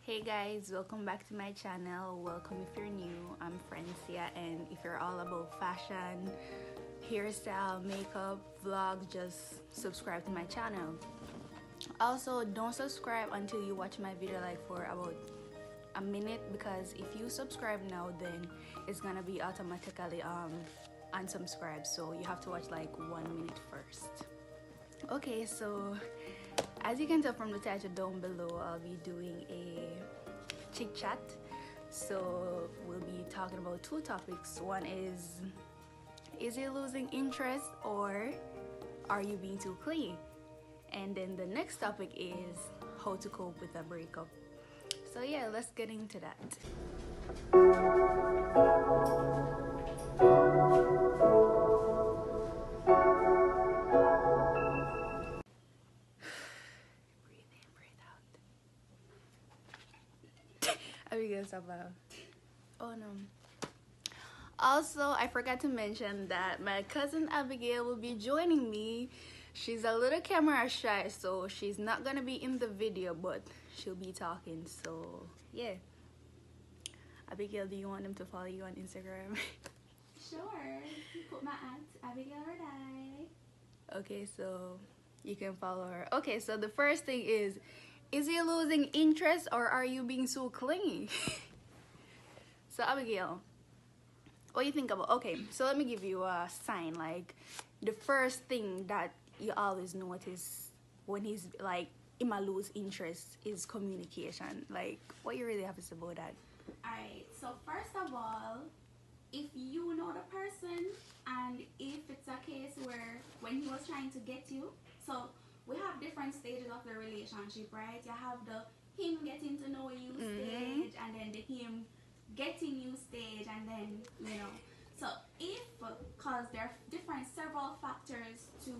Hey guys, welcome back to my channel. Welcome if you're new. I'm Francia, and if you're all about fashion, hairstyle, makeup, vlog, just subscribe to my channel. Also, don't subscribe until you watch my video like for about a minute, because if you subscribe now, then it's gonna be automatically unsubscribed, so you have to watch like 1 minute first. Okay, so as you can tell from the title down below, I'll be doing a chit chat. So we'll be talking about two topics. One is it losing interest, or are you being too clingy? And then the next topic is how to cope with a breakup. So yeah, let's get into that. Abigail, oh no. Also, I forgot to mention that my cousin Abigail will be joining me. She's a little camera shy, so she's not gonna be in the video, but she'll be talking. So yeah. Abigail, do you want them to follow you on Instagram? Sure. Put my at Abigail or die. Okay, so you can follow her. Okay, so the first thing is he losing interest, or are you being so clingy? So Abigail, what do you think about? Okay, so let me give you a sign. Like, the first thing that you always notice when he's like in my lose interest is communication. Like, what you really have to say about that? Alright, so first of all, if you know the person, and if it's a case where when he was trying to get you, so we have different stages of the relationship, right? You have the him getting to know you stage, and then the him getting you stage, and then, you know. So if, because there are several factors to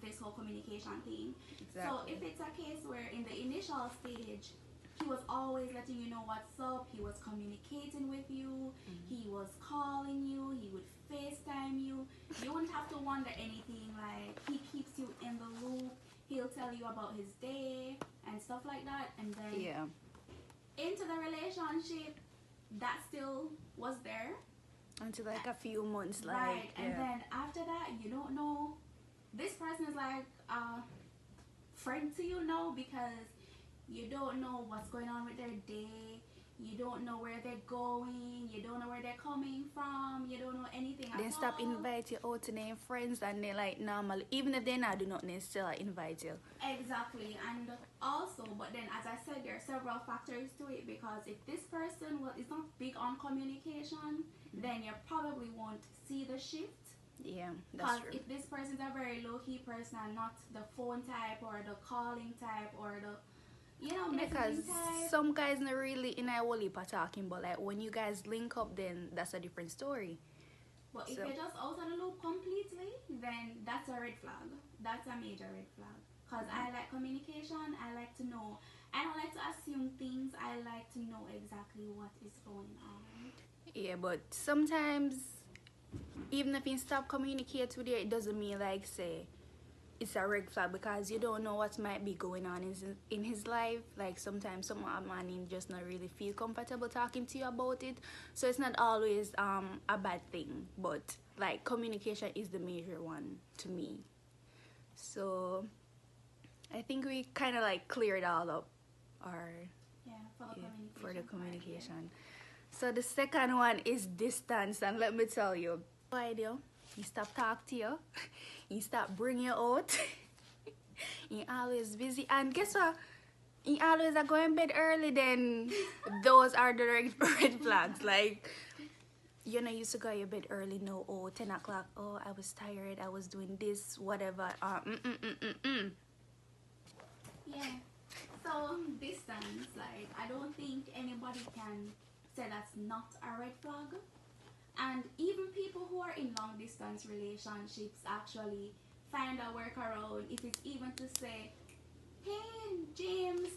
this whole communication thing. Exactly. So if it's a case where in the initial stage, he was always letting you know what's up, he was communicating with you, he was calling you, he would FaceTime you, you wouldn't have to wonder anything. Like, he keeps you in the loop, he'll tell you about his day and stuff like that. And then into the relationship, that still was there until like a few months, like, right. And then after that, you don't know, this person is like a friend to you now, because you don't know what's going on with their day, you don't know where they're going, you don't know where they're coming from, you don't know anything at all. They stop invite you out to their friends, and they like normal, even if they not do nothing, they still like invite you. Exactly. And also, but then as I said, there are several factors to it, because if this person is not big on communication, then you probably won't see the shift. Yeah, that's true. If this person is a very low-key person and not the phone type or the calling type or the, you know, because type. Some guys not really in a whole heap of talking, but like when you guys link up, then that's a different story. But if you're just out of the loop completely, then that's a red flag. That's a major red flag. Because I like communication, I like to know. I don't like to assume things, I like to know exactly what is going on. Yeah, but sometimes, even if you stop communicating with you, it doesn't mean like, say, it's a red flag, because you don't know what might be going on in his life. Like, sometimes some man just not really feel comfortable talking to you about it, so it's not always a bad thing, but like communication is the major one to me. So I think we kind of like cleared all up for the communication. Right, yeah. So the second one is distance, and let me tell you, he stop talk to you, he stop bring you out, he always busy, and guess what, he always are going bed early. Then those are the red flags. Like, you know, used to go to your bed early, no, 10 o'clock, oh, I was tired, I was doing this, whatever. Yeah. So distance, like, I don't think anybody can say that's not a red flag. And even people who are in long distance relationships actually find a workaround. If it's even to say, hey James,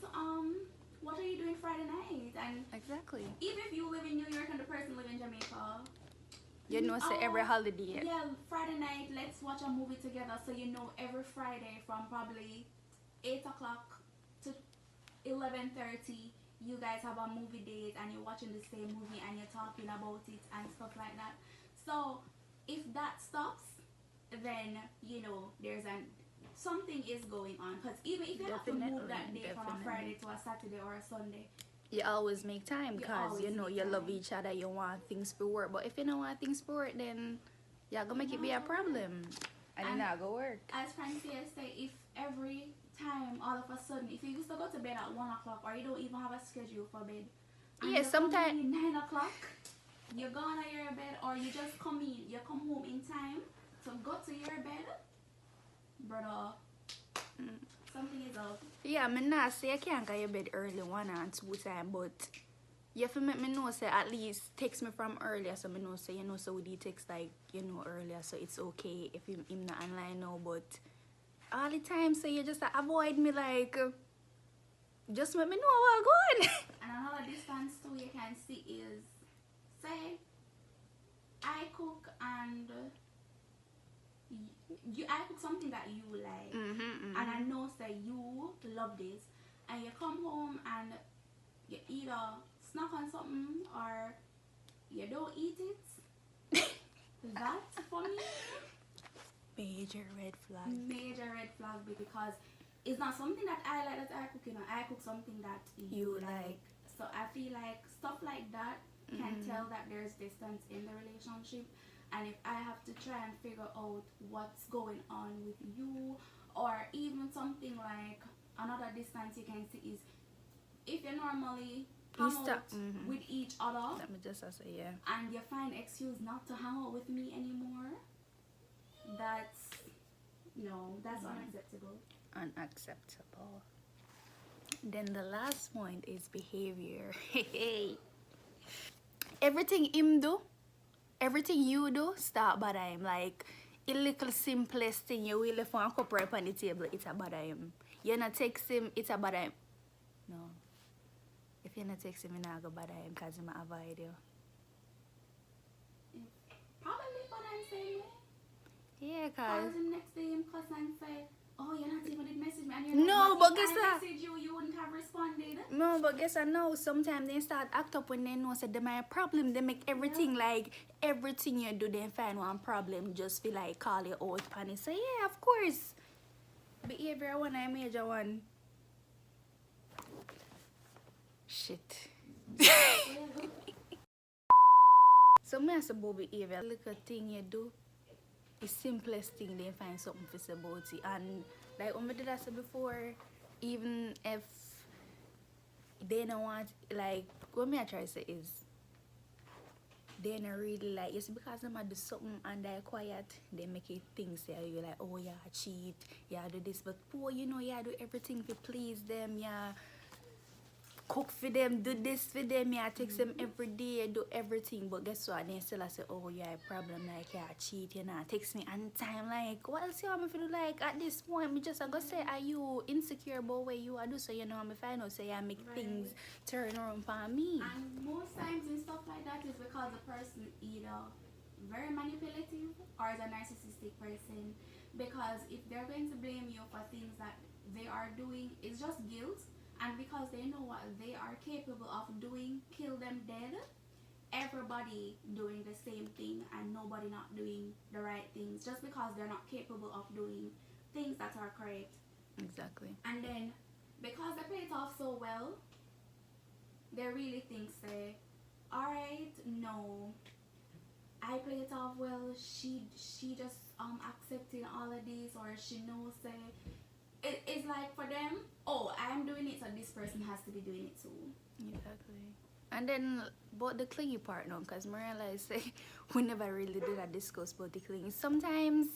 what are you doing Friday night? And exactly, even if you live in New York and the person live in Jamaica, you know, say every holiday. Yeah, Friday night, let's watch a movie together. So you know, every Friday from probably 8 o'clock to 11:30, you guys have a movie date and you're watching the same movie and you're talking about it and stuff like that. So if that stops, then you know there's something is going on. Because even if you have to move that day from a Friday to a Saturday or a Sunday, you always make time because you know you love each other, you want things to work. But if you don't want things to work, then you're gonna make it be a problem, and it's not gonna work. As Francia say, if every time all of a sudden, if you used to go to bed at 1 o'clock or you don't even have a schedule for bed, and yeah, sometimes 9 o'clock, you're gone to your bed, or you just come home in time to go to your bed, brother. Something is up. Yeah, me not say I can't go to bed early 1 and 2 times, but you have to make me know, say at least text me from earlier, so me know, say you know, so we do text like you know earlier, so it's okay if him not online now. But all the time, so you just avoid me, like just let me know what's going. And another distance too you can see is, say I cook and I cook something that you like, and I know say you love this, and you come home and you either snack on something or you don't eat it. That for me, major red flag. Major red flag, because it's not something that I like that I cook. You know, I cook something that you like. So I feel like stuff like that can tell that there's distance in the relationship. And if I have to try and figure out what's going on with you, or even something like another distance you can see is if you normally hang out with each other, let me just say, yeah, and you find excuse not to hang out with me anymore, that's unacceptable. Unacceptable. Then the last point is behavior. Everything him do, everything you do, start bother him. Like, a little simplest thing, you will find a cup right on the table, it's a bother him. You not text him, it's a bother him. No. If you not text him, you not go bother him because he might avoid you. Probably what I'm saying. Yeah, cause cause the next day him cuss and say, oh, you're not even did message me, and you're no, not, but guess if I message you, you wouldn't have responded. No, but guess I know sometimes they start act up when they know that they might have a problem. They make everything like everything you do, they find one problem, just feel like call you out and it. So yeah, of course. Behavior one I major one. Shit. So me as about behavior, little thing you do, the simplest thing they find something to say about it. And like when I did that before, even if they don't want, like, what me I try to say is, they don't really like, it's because they might do something and they're quiet, they make it things say you like, oh yeah, cheat, yeah, do this, but poor, you know, yeah, do everything to please them, yeah, cook for them, do this for them, yeah, text them every day, do everything, but guess what, they still say, oh yeah, problem, like, yeah, cheat, you know, text me on time, like, what else you want me to do, like, at this point, me just I go say, are you insecure about what you are do, so you know, me find out, say, I make things turn around for me. And most times in stuff like that is because the person either very manipulative or is a narcissistic person, because if they're going to blame you for things that they are doing, it's just guilt. And because they know what they are capable of doing, kill them dead. Everybody doing the same thing and nobody not doing the right things just because they're not capable of doing things that are correct. Exactly. And then because they play it off so well, they really think, say, alright, no, I play it off well, she just accepting all of this, or she knows, say, it's like for them, oh, I'm doing it, so this person has to be doing it too. Exactly. And then about the clingy part now, because I realize we never really did a discuss about the clingy. Sometimes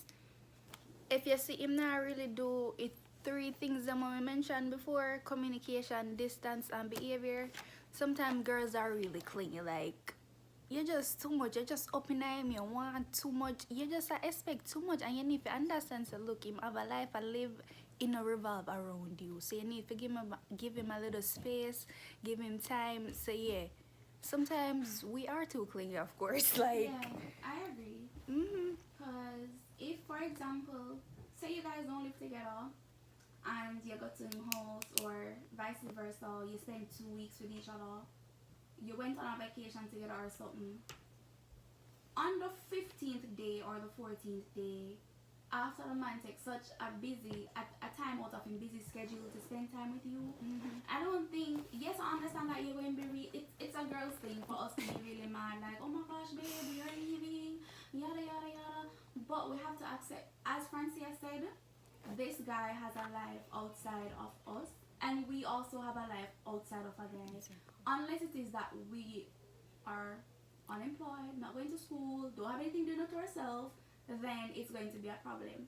if you see him not really do it, 3 things that we mentioned before, communication, distance, and behavior, sometimes girls are really clingy. Like, you're just too much, you're just up in him, you want too much, you just expect too much, and you need to understand, so look, him have a life and live in a revolve around you, so you need to give him a little space, give him time. So yeah, sometimes we are too clingy, of course. Like, yeah, I agree. Because if, for example, say you guys don't live together and you go to him house, or vice versa, you spend 2 weeks with each other, you went on a vacation together or something. On the 15th day or the 14th day, after the man takes such a time out of his busy schedule to spend time with you, I don't think, yes, I understand that you're going to be, it's a girl's thing for us to be really mad, like, oh my gosh, babe, you're leaving, yada, yada, yada. But we have to accept, as Francia said, this guy has a life outside of us, and we also have a life outside of a guy. Unless it is that we are unemployed, not going to school, don't have anything to do to ourselves, then it's going to be a problem.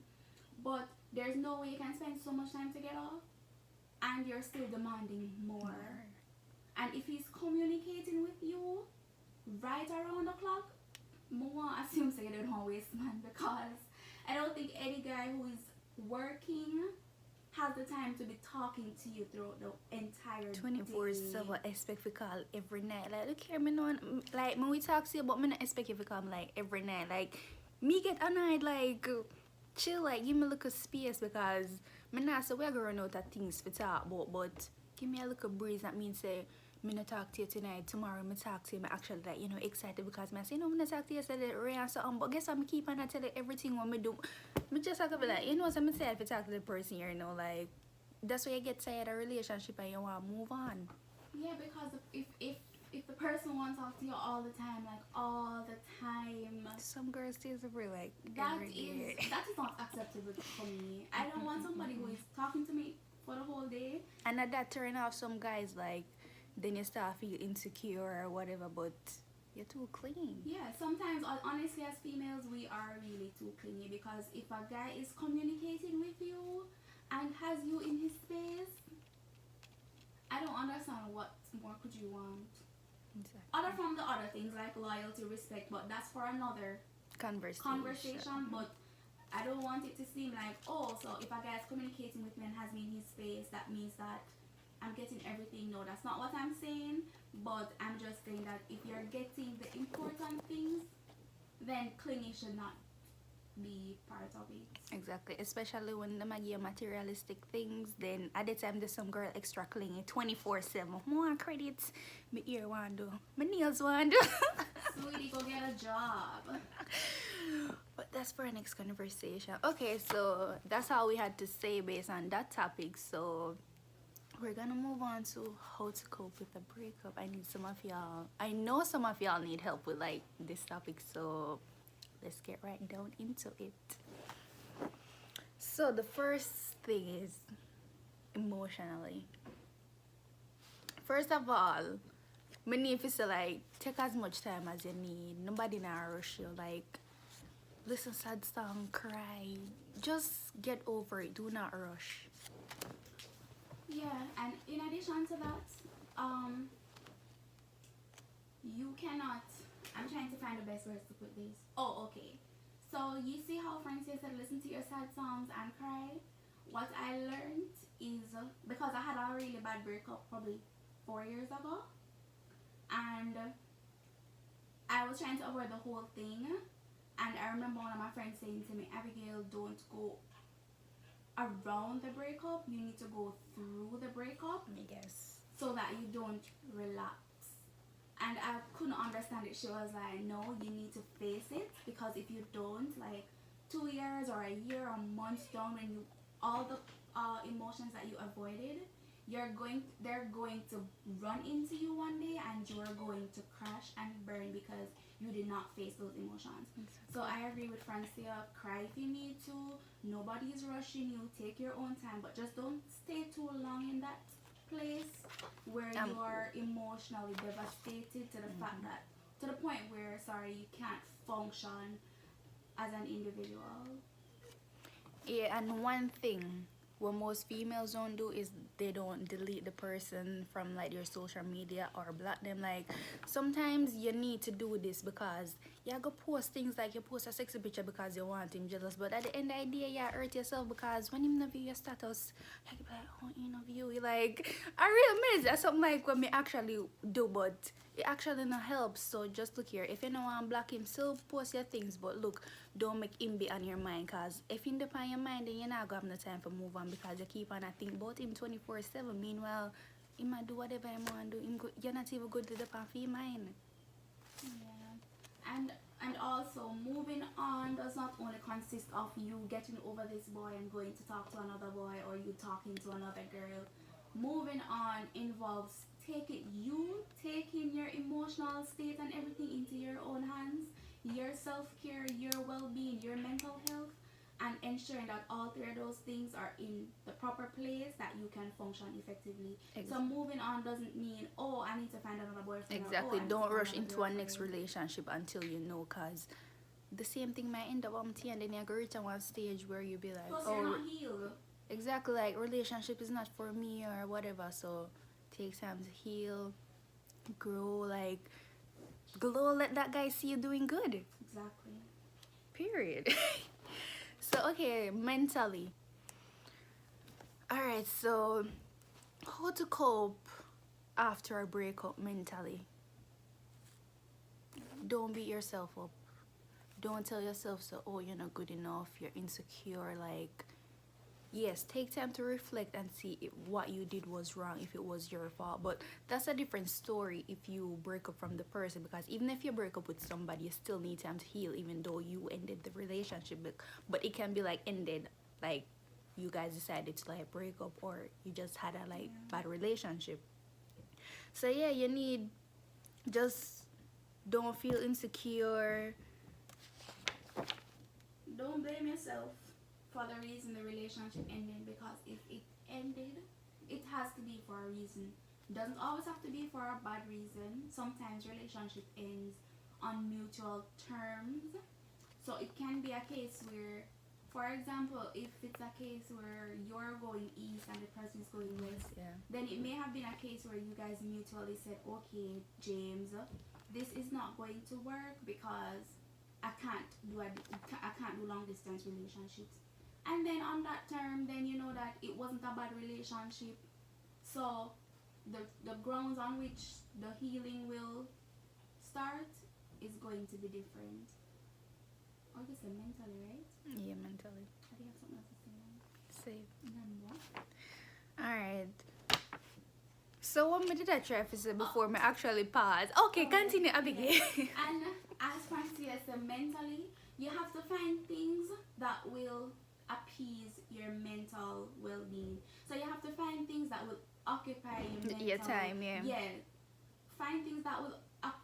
But there's no way you can spend so much time together and you're still demanding more. And if he's communicating with you right around the clock, I assume so you don't waste man, because I don't think any guy who is working has the time to be talking to you throughout the entire 24/7. Expect we call every night. Like, look here, me know, like, when we talk to you, but me not expect you to come like every night. Like, me get annoyed, like, chill, like, give me a little space, because me not say we're going out of things to talk about, but give me a little breeze. That means say me not talk to you tonight, tomorrow me talk to you, me actually, like, you know, excited, because me say, no, me not talk to you yesterday, Ray, and something, but guess what, me keep on tell you everything what me do. Me just have to be like, you know, so me say if you talk to the person here, you know, like, that's why you get tired of a relationship and you want to move on. Yeah, because if the person wants to talk to you all the time, like all the time, some girls still like that is not acceptable for me. I don't want somebody who is talking to me for the whole day. And that turn off some guys, like, then you start feel insecure or whatever, but you're too clingy. Yeah, sometimes, honestly, as females, we are really too clingy, because if a guy is communicating with you and has you in his space, I don't understand what more could you want. Exactly. Other from the other things like loyalty, respect, but that's for another conversation. But I don't want it to seem like, oh, so if a guy is communicating with me and has me in his space, that means that I'm getting everything. No, that's not what I'm saying. But I'm just saying that if you're getting the important things, then clinging should not be part of it. Exactly, especially when they give you materialistic things, then at the time there's some girl extra clingy 24/7. More credits, my ear want do, my nails want do. Sweetie, go get a job. But that's for our next conversation. Okay, so that's all we had to say based on that topic. So we're gonna move on to how to cope with a breakup. I know some of y'all need help with like this topic, so let's get right down into it. So the first thing is emotionally. First of all, me need to say, like, take as much time as you need. Nobody not rush you. Like, listen sad song, cry. Just get over it. Do not rush. Yeah, and in addition to that, you cannot. I'm trying to find the best words to put this. Oh, okay. So you see how Francia said listen to your sad songs and cry? What I learned is, because I had a really bad breakup probably 4 years ago, and I was trying to avoid the whole thing, and I remember one of my friends saying to me, Abigail, don't go around the breakup, you need to go through the breakup. Yes. So that you don't relapse. And I couldn't understand it. She was like, no, you need to face it, because if you don't, like 2 years or a year or months down, when you all the emotions that you avoided, they're going to run into you one day, and you're going to crash and burn because you did not face those emotions. Exactly. So I agree with Francia. Cry if you need to. Nobody's rushing you. Take your own time, but just don't stay too long in that place where you are emotionally devastated to the fact that, to the point where, you can't function as an individual. Yeah, and one thing what most females don't do is they don't delete the person from like your social media or block them. Like, sometimes you need to do this because you go post things like you post a sexy picture because you want him jealous, but at the end of the day you hurt yourself, because when him not view your status, you be like, oh, you know view, like, I real miss that's something like what me actually do, but it actually not helps. So just look here, if you don't want to block him, still post your things, but look, don't make him be on your mind, because if him dep on your mind, then you're not gonna have no time for move on, because you keep on think about him 24/7. Meanwhile, he might do whatever he want to do. You're not even good to dep on for your mind. Yeah. And also, moving on does not only consist of you getting over this boy and going to talk to another boy, or you talking to another girl. Moving on involves taking your emotional state and everything into your own hands, your self-care, your well-being, your mental health, and ensuring that all three of those things are in the proper place that you can function effectively. So moving on doesn't mean, oh, I need to find another boyfriend. Exactly. Or, oh, don't rush into a next relationship until you know, because the same thing might end up empty, and then you're going to reach a one stage where you'll be like, plus you're not healed. Exactly, like relationship is not for me or whatever. So take time to heal, grow, like glow, let that guy see you doing good. Exactly. Period. So okay, mentally. Alright, so how to cope after a breakup mentally? Don't beat yourself up. Don't tell yourself so, oh, you're not good enough, you're insecure. Like, yes, take time to reflect and see if what you did was wrong, if it was your fault. But that's a different story if you break up from the person, because even if you break up with somebody, you still need time to heal, even though you ended the relationship. But it can be like ended, like you guys decided to like break up, or you just had a like bad relationship. So yeah, you need, just don't feel insecure. Don't blame yourself for the reason the relationship ended, because if it ended, it has to be for a reason. Doesn't always have to be for a bad reason. Sometimes relationship ends on mutual terms. So it can be a case where, for example, if it's a case where you're going east and the person is going west, then it may have been a case where you guys mutually said, okay, James, this is not going to work because I can't do long distance relationships. And then on that term, then you know that it wasn't a bad relationship. So the grounds on which the healing will start is going to be different. Or just mentally, right? Yeah, mentally. Or do you have something else to say now? Say. What? Alright. So what did I try to say before me actually pause? Okay, continue, Abigail. And as Francia said, mentally, you have to find things that will appease your mental well-being. So you have to find things that will occupy your time. Find things that will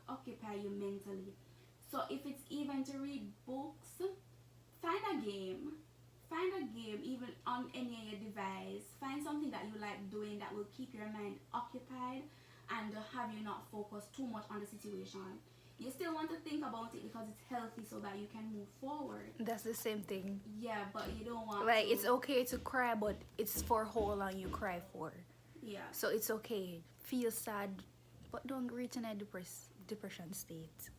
occupy you mentally. So if it's even to read books, find a game even on any of your device. Find something that you like doing that will keep your mind occupied and have you not focus too much on the situation. You still want to think about it because it's healthy so that you can move forward. That's the same thing. Yeah, but you don't want like it's okay to cry, but it's for how long you cry for. Yeah. So it's okay. Feel sad, but don't reach in a depression state.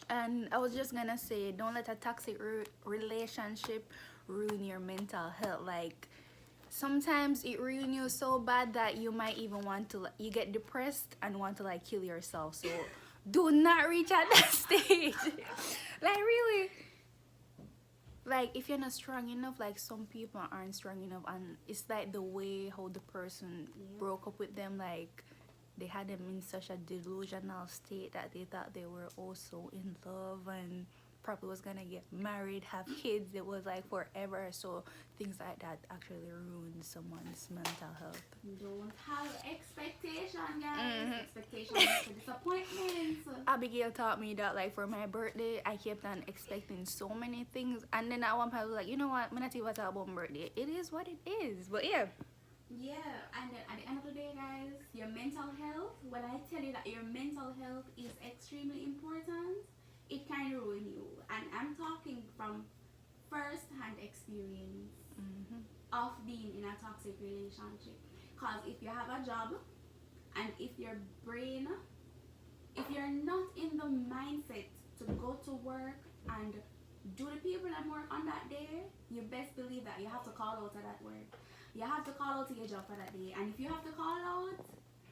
And I was just gonna say, don't let a toxic relationship ruin your mental health. Like, sometimes it ruins you so bad that you might even want to, you get depressed and want to like kill yourself. So do not reach at that stage. Like, really, like if you're not strong enough, like some people aren't strong enough, and it's like the way how the person broke up with them, like they had them in such a delusional state that they thought they were also in love and probably was gonna get married, have kids. It was like forever. So things like that actually ruin someone's mental health. Don't have expectation, guys. Expectation is disappointments. Abigail taught me that, like, for my birthday, I kept on expecting so many things, and then at one point I was like, you know what, I'm not even talking about my birthday. It is what it is. But yeah, and then at the end of the day, guys, your mental health, when I tell you that your mental health is extremely important, it can ruin you. And I'm talking from first-hand experience of being in a toxic relationship. Because if you have a job and if your brain, if you're not in the mindset to go to work and do the people that work on that day, you best believe that you have to call out to that work. You have to call out to your job for that day. And if you have to call out,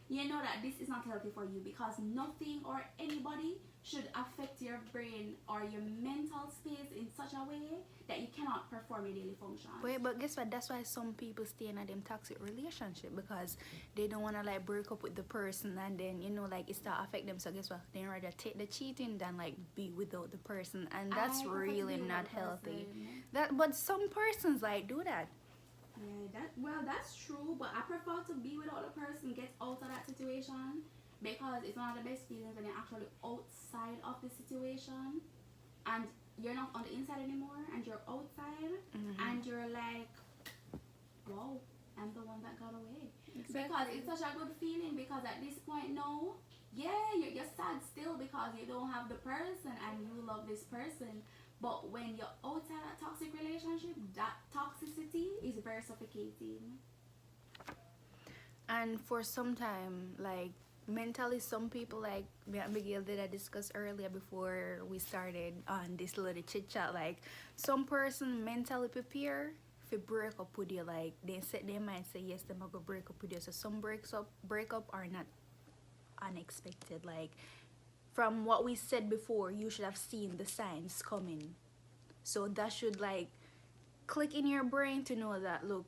you know that this is not healthy for you, because nothing or anybody should affect your brain or your mental space in such a way that you cannot perform your daily functions. Wait, but guess what? That's why some people stay in a them toxic relationship, because they don't wanna like break up with the person, and then like it start affect them. So guess what? They rather take the cheating than like be without the person, and that's I prefer to really be with not the healthy. person. But some persons like do that. Yeah, that's true, but I prefer to be without the person, get out of that situation, because it's one of the best feelings when you're actually outside of the situation and you're not on the inside anymore and you're outside, and you're like, wow, I'm the one that got away. Exactly. Because it's such a good feeling, because at this point now, yeah, you're sad still because you don't have the person and you love this person. But when you're outside a toxic relationship, that toxicity is very suffocating. And for some time, like mentally, some people like me and Abigail did I discuss earlier before we started on this little chit chat. Like some person mentally prepare for break up with you. Like they set their mind say yes, them go break up with you. So some breakup are not unexpected. Like from what we said before, you should have seen the signs coming. So that should like click in your brain to know that look,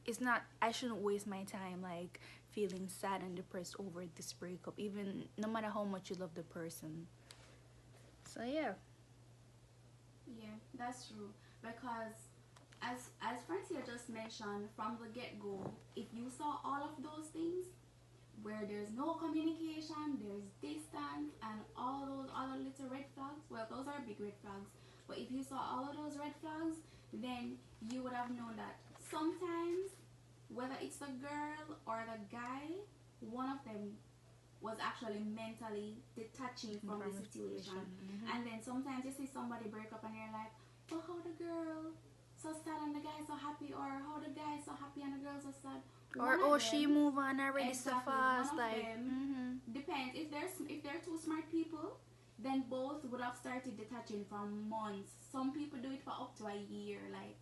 it's not, I shouldn't waste my time like feeling sad and depressed over this breakup, even no matter how much you love the person. So yeah. Yeah, that's true. Because as Francia just mentioned, from the get-go, if you saw all of those things where there's no communication, there's distance, and all those other little red flags, well, those are big red flags, but if you saw all of those red flags, then you would have known that sometimes, whether it's the girl or the guy, one of them was actually mentally detaching from the situation. And then sometimes you see somebody break up and you're like, oh, how the girl so sad and the guy so happy, or how the guy so happy and the girl so sad. Or oh, she move on already so Exactly, fast. one of Like them depends. If they're two smart people, then both would have started detaching from months. Some people do it for up to a year. Like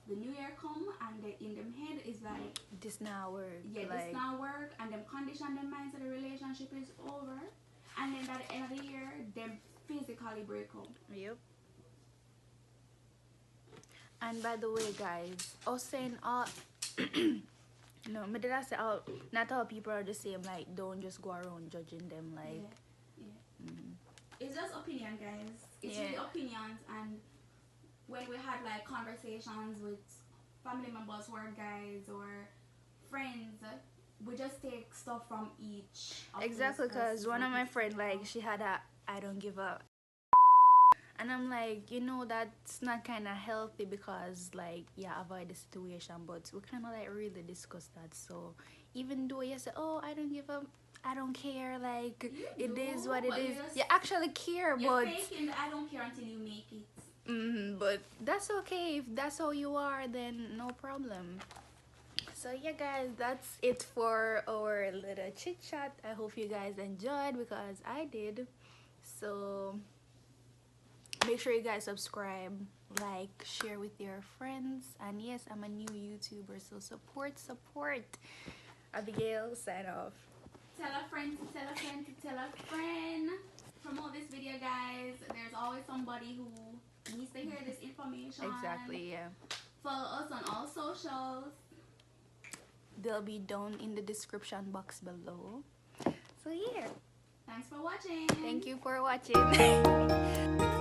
the new year come and they, in them head is like, this now work. yeah, like, this not work, and them condition them mind so the relationship is over, and then at the end of the year them physically break up. Yep. And by the way, guys, I was saying all no, but did I say all, not all people are the same. Like don't just go around judging them. Like It's just opinion, guys. It's really opinions. And when we had like conversations with family members who are guys or friends, we just take stuff from each of exactly, those because one of my persons. friends, like she had a I don't give up, and I'm like, that's not kind of healthy, because like avoid the situation, but we kind of like really discuss that. So even though you say, oh, I don't give up, I don't care, like it is what it is, you actually care. You're But faking the I don't care until you make it. but that's okay. If that's how you are, then no problem. So yeah, guys, that's it for our little chit chat. I hope you guys enjoyed, because I did. So make sure you guys subscribe, like, share with your friends, and yes, I'm a new YouTuber, so support. Abigail, sign off. Tell a friend to tell a friend to tell a friend. Promote this video, guys. There's always somebody who needs to hear this information. Exactly, yeah. Follow us on all socials. They'll be down in the description box below. So yeah. Thanks for watching. Thank you for watching.